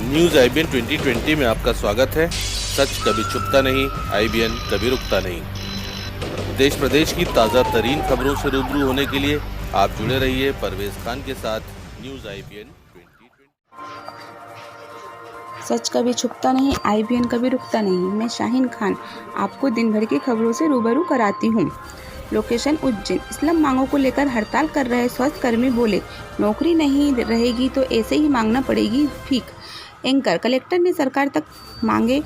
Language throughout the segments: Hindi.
न्यूज़ आईबीएन 2020 में आपका स्वागत है। सच कभी छुपता नहीं, आईबीएन कभी रुकता नहीं। देश प्रदेश की ताज़ा तरीन खबरों से रूबरू होने के लिए आप जुड़े रहिए परवेज खान के साथ न्यूज़ आईबीएन 2020। सच कभी छुपता नहीं, आईबीएन कभी रुकता नहीं। मैं शाहीन खान आपको दिन भर की खबरों से रूबरू कराती हूँ। लोकेशन उज्जैन। इस्लाम मांगों को लेकर हड़ताल कर रहे स्वास्थ्यकर्मी बोले, नौकरी नहीं रहेगी तो ऐसे ही मांगना पड़ेगी भीख। एंकर, कलेक्टर ने सरकार तक मांगे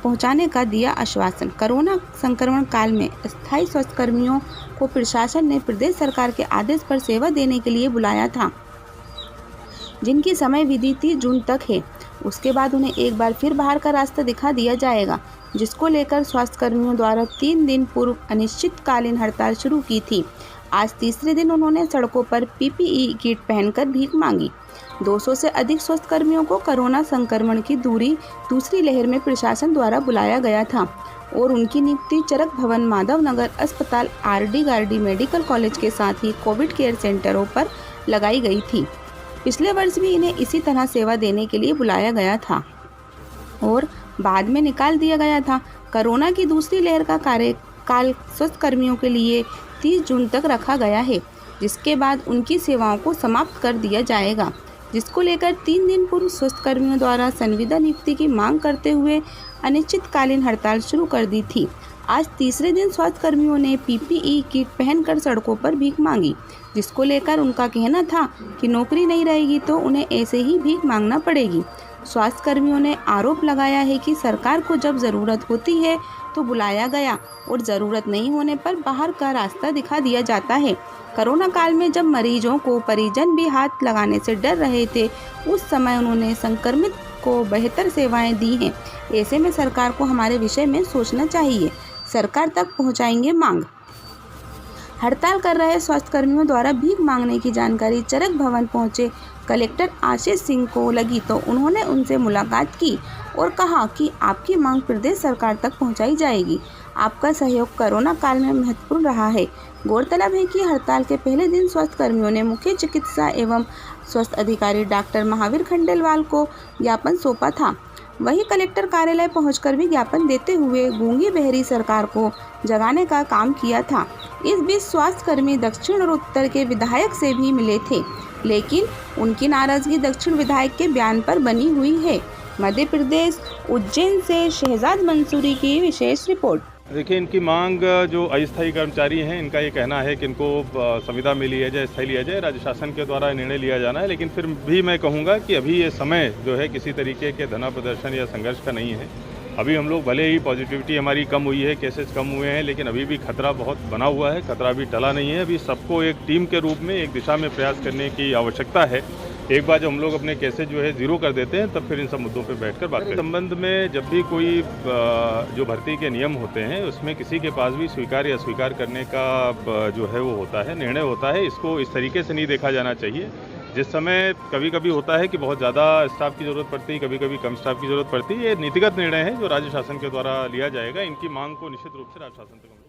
पहुंचाने का दिया आश्वासन। कोरोना संक्रमण काल में स्थायी स्वास्थ्यकर्मियों को प्रशासन ने प्रदेश सरकार के आदेश पर सेवा देने के लिए बुलाया था, जिनकी समय विधि 30 जून तक है। उसके बाद उन्हें एक बार फिर बाहर का रास्ता दिखा दिया जाएगा, जिसको लेकर स्वास्थ्यकर्मियों द्वारा 3 दिन पूर्व अनिश्चितकालीन हड़ताल शुरू की थी। आज तीसरे दिन उन्होंने सड़कों पर पीपीई किट पहनकर भीख मांगी। 200 से अधिक स्वास्थ्यकर्मियों को कोरोना संक्रमण की दूसरी लहर में प्रशासन द्वारा बुलाया गया था और उनकी नियुक्ति चरक भवन, माधव नगर अस्पताल, आरडी गार्डी मेडिकल कॉलेज के साथ ही कोविड केयर सेंटरों पर लगाई गई थी। पिछले वर्ष भी इन्हें इसी तरह सेवा देने के लिए बुलाया गया था और बाद में निकाल दिया गया था। कोरोना की दूसरी लहर का कार्यकाल स्वास्थ्यकर्मियों के लिए 30 जून तक रखा गया है, जिसके बाद उनकी सेवाओं को समाप्त कर दिया जाएगा, जिसको लेकर 3 दिन पूर्व स्वास्थ्यकर्मियों द्वारा संविदा नियुक्ति की मांग करते हुए अनिश्चितकालीन हड़ताल शुरू कर दी थी। आज तीसरे दिन स्वास्थ्यकर्मियों ने पीपीई किट पहनकर सड़कों पर भीख मांगी, जिसको लेकर उनका कहना था कि नौकरी नहीं रहेगी तो उन्हें ऐसे ही भीख मांगना पड़ेगी। स्वास्थ्यकर्मियों ने आरोप लगाया है कि सरकार को जब ज़रूरत होती है तो बुलाया गया और ज़रूरत नहीं होने पर बाहर का रास्ता दिखा दिया जाता है। कोरोना काल में जब मरीजों को परिजन भी हाथ लगाने से डर रहे थे, उस समय उन्होंने संक्रमित को बेहतर सेवाएं दी हैं। ऐसे में सरकार को हमारे विषय में सोचना चाहिए। सरकार तक पहुंचाएंगे मांग। हड़ताल कर रहे स्वास्थ्यकर्मियों द्वारा भीख मांगने की जानकारी चरक भवन पहुंचे कलेक्टर आशीष सिंह को लगी तो उन्होंने उनसे मुलाकात की और कहा कि आपकी मांग प्रदेश सरकार तक पहुंचाई जाएगी। आपका सहयोग कोरोना काल में महत्वपूर्ण रहा है। गौरतलब है कि हड़ताल के पहले दिन स्वास्थ्यकर्मियों ने मुख्य चिकित्सा एवं स्वास्थ्य अधिकारी डॉक्टर महावीर खंडेलवाल को ज्ञापन सौंपा था। वहीं कलेक्टर कार्यालय पहुंचकर भी ज्ञापन देते हुए गूंगी बहरी सरकार को जगाने का काम किया था। इस बीच स्वास्थ्यकर्मी दक्षिण और उत्तर के विधायक से भी मिले थे, लेकिन उनकी नाराजगी दक्षिण विधायक के बयान पर बनी हुई है। मध्य प्रदेश उज्जैन से शहजाद मंसूरी की विशेष रिपोर्ट। देखिए, इनकी मांग जो अस्थायी कर्मचारी हैं, इनका ये कहना है कि इनको संविदा में लिया जाए, स्थायी लिया जाए। राज्य शासन के द्वारा निर्णय लिया जाना है, लेकिन फिर भी मैं कहूँगा कि अभी ये समय जो है किसी तरीके के धरना प्रदर्शन या संघर्ष का नहीं है। अभी हम लोग भले ही पॉजिटिविटी हमारी कम हुई है, केसेस कम हुए हैं, लेकिन अभी भी खतरा बहुत बना हुआ है, खतरा भी टला नहीं है। अभी सबको एक टीम के रूप में एक दिशा में प्रयास करने की आवश्यकता है। एक बार जब हम लोग अपने केसेज जो है ज़ीरो कर देते हैं, तब फिर इन सब मुद्दों पे बैठकर बात करें। संबंध में जब भी कोई जो भर्ती के नियम होते हैं, उसमें किसी के पास भी स्वीकार या अस्वीकार करने का जो है वो होता है, निर्णय होता है। इसको इस तरीके से नहीं देखा जाना चाहिए। जिस समय कभी कभी होता है कि बहुत ज़्यादा स्टाफ की ज़रूरत पड़ती है, कभी कभी कम स्टाफ की ज़रूरत पड़ती है, ये नीतिगत निर्णय है जो राज्य शासन के द्वारा लिया जाएगा। इनकी मांग को निश्चित रूप से राज्य शासन तक